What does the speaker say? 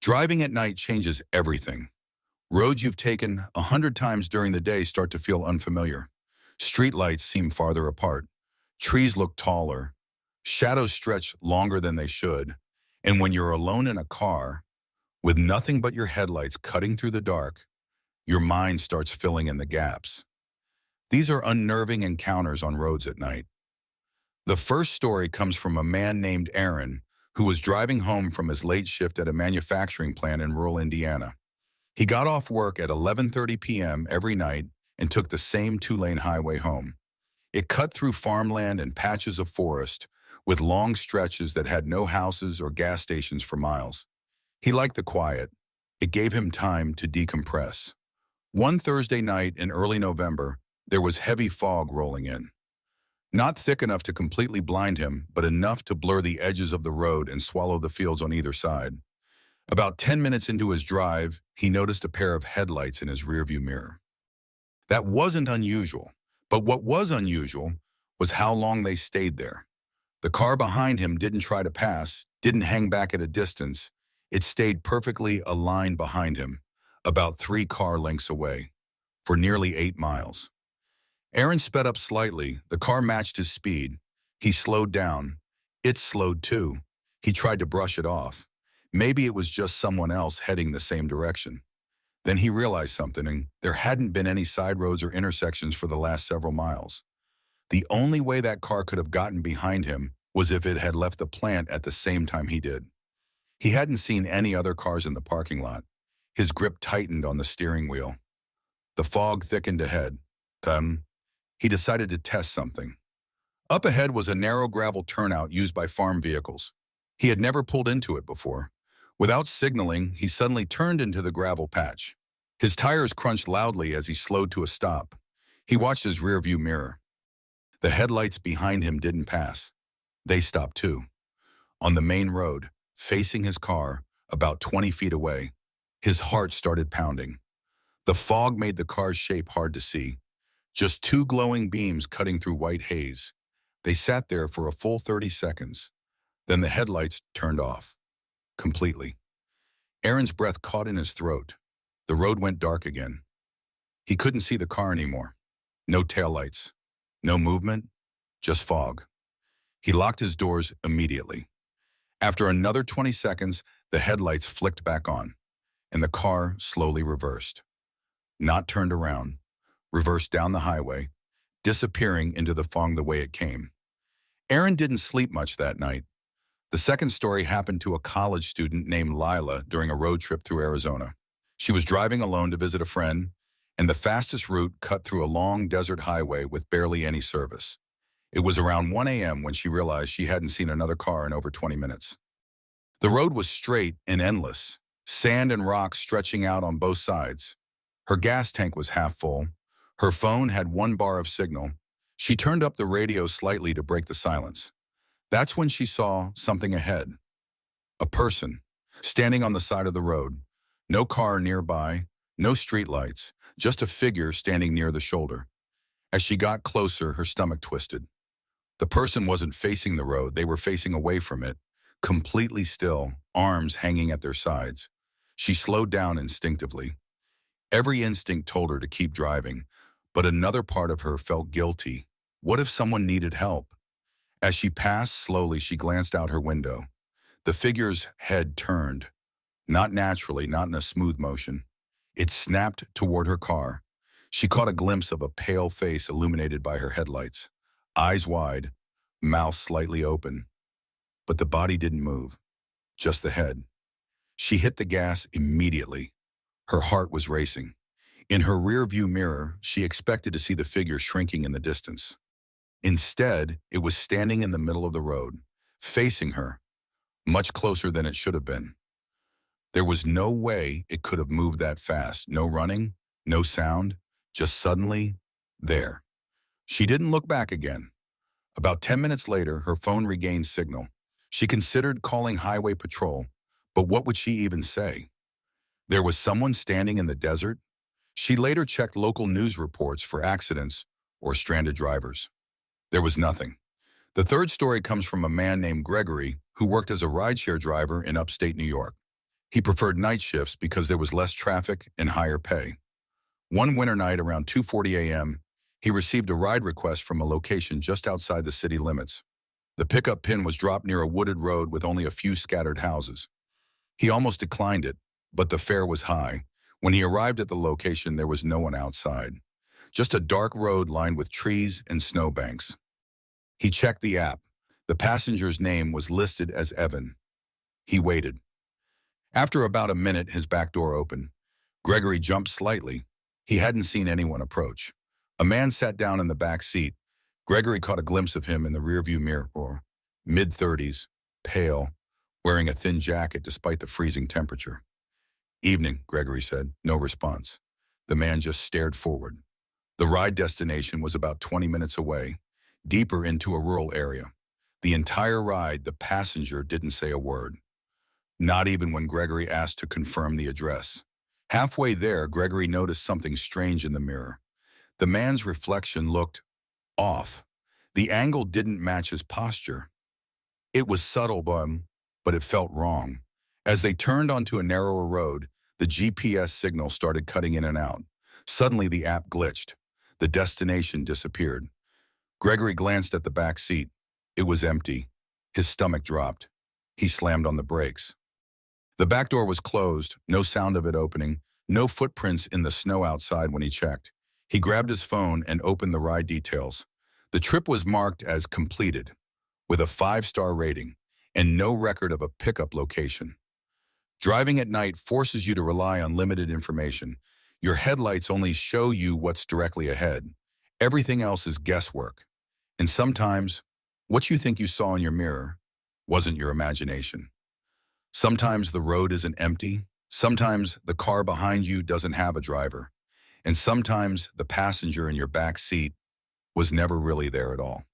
Driving at night changes everything. Roads you've taken 100 times during the day start to feel unfamiliar. Streetlights seem farther apart. Trees look taller. Shadows stretch longer than they should. And when you're alone in a car, with nothing but your headlights cutting through the dark, your mind starts filling in the gaps. These are unnerving encounters on roads at night. The first story comes from a man named Aaron, who was driving home from his late shift at a manufacturing plant in rural Indiana. He got off work at 11:30 p.m. every night and took the same two-lane highway home. It cut through farmland and patches of forest, with long stretches that had no houses or gas stations for miles. He liked the quiet. It gave him time to decompress. One Thursday night in early November, there was heavy fog rolling in. Not thick enough to completely blind him, but enough to blur the edges of the road and swallow the fields on either side. About 10 minutes into his drive, he noticed a pair of headlights in his rearview mirror. That wasn't unusual, but what was unusual was how long they stayed there. The car behind him didn't try to pass, didn't hang back at a distance. It stayed perfectly aligned behind him, about 3 car lengths away, for nearly 8 miles. Aaron sped up slightly. The car matched his speed. He slowed down. It slowed too. He tried to brush it off. Maybe it was just someone else heading the same direction. Then he realized something, and there hadn't been any side roads or intersections for the last several miles. The only way that car could have gotten behind him was if it had left the plant at the same time he did. He hadn't seen any other cars in the parking lot. His grip tightened on the steering wheel. The fog thickened ahead. He decided to test something. Up ahead was a narrow gravel turnout used by farm vehicles. He had never pulled into it before. Without signaling, he suddenly turned into the gravel patch. His tires crunched loudly as he slowed to a stop. He watched his rearview mirror. The headlights behind him didn't pass. They stopped too. On the main road, facing his car, about 20 feet away, his heart started pounding. The fog made the car's shape hard to see. Just 2 glowing beams cutting through white haze. They sat there for a full 30 seconds. Then the headlights turned off. Completely. Aaron's breath caught in his throat. The road went dark again. He couldn't see the car anymore. No taillights. No movement. Just fog. He locked his doors immediately. After another 20 seconds, the headlights flicked back on, and the car slowly reversed. Not turned around. Reversed down the highway, disappearing into the fog the way it came. Aaron didn't sleep much that night. The second story happened to a college student named Lila during a road trip through Arizona. She was driving alone to visit a friend, and the fastest route cut through a long desert highway with barely any service. It was around 1 a.m. when she realized she hadn't seen another car in over 20 minutes. The road was straight and endless, sand and rocks stretching out on both sides. Her gas tank was half full. Her phone had 1 bar of signal. She turned up the radio slightly to break the silence. That's when she saw something ahead. A person, standing on the side of the road. No car nearby, no streetlights, just a figure standing near the shoulder. As she got closer, her stomach twisted. The person wasn't facing the road, they were facing away from it, completely still, arms hanging at their sides. She slowed down instinctively. Every instinct told her to keep driving, but another part of her felt guilty. What if someone needed help? As she passed slowly, she glanced out her window. The figure's head turned. Not naturally, not in a smooth motion. It snapped toward her car. She caught a glimpse of a pale face illuminated by her headlights. Eyes wide, mouth slightly open. But the body didn't move, just the head. She hit the gas immediately. Her heart was racing. In her rearview mirror, she expected to see the figure shrinking in the distance. Instead, it was standing in the middle of the road, facing her, much closer than it should have been. There was no way it could have moved that fast. No running, no sound, just suddenly, there. She didn't look back again. About 10 minutes later, her phone regained signal. She considered calling highway patrol, but what would she even say? There was someone standing in the desert? She later checked local news reports for accidents or stranded drivers. There was nothing. The third story comes from a man named Gregory who worked as a rideshare driver in upstate New York. He preferred night shifts because there was less traffic and higher pay. One winter night around 2:40 a.m., he received a ride request from a location just outside the city limits. The pickup pin was dropped near a wooded road with only a few scattered houses. He almost declined it, but the fare was high. When he arrived at the location, there was no one outside. Just a dark road lined with trees and snowbanks. He checked the app. The passenger's name was listed as Evan. He waited. After about a minute, his back door opened. Gregory jumped slightly. He hadn't seen anyone approach. A man sat down in the back seat. Gregory caught a glimpse of him in the rearview mirror, mid-30s, pale, wearing a thin jacket despite the freezing temperature. "Evening," Gregory said. No response. The man just stared forward. The ride destination was about 20 minutes away, deeper into a rural area. The entire ride, the passenger didn't say a word. Not even when Gregory asked to confirm the address. Halfway there, Gregory noticed something strange in the mirror. The man's reflection looked off. The angle didn't match his posture. It was subtle, but it felt wrong. As they turned onto a narrower road, the GPS signal started cutting in and out. Suddenly, the app glitched. The destination disappeared. Gregory glanced at the back seat. It was empty. His stomach dropped. He slammed on the brakes. The back door was closed, no sound of it opening, no footprints in the snow outside when he checked. He grabbed his phone and opened the ride details. The trip was marked as completed, with a 5-star rating, and no record of a pickup location. Driving at night forces you to rely on limited information. Your headlights only show you what's directly ahead. Everything else is guesswork. And sometimes, what you think you saw in your mirror wasn't your imagination. Sometimes the road isn't empty. Sometimes the car behind you doesn't have a driver. And sometimes the passenger in your back seat was never really there at all.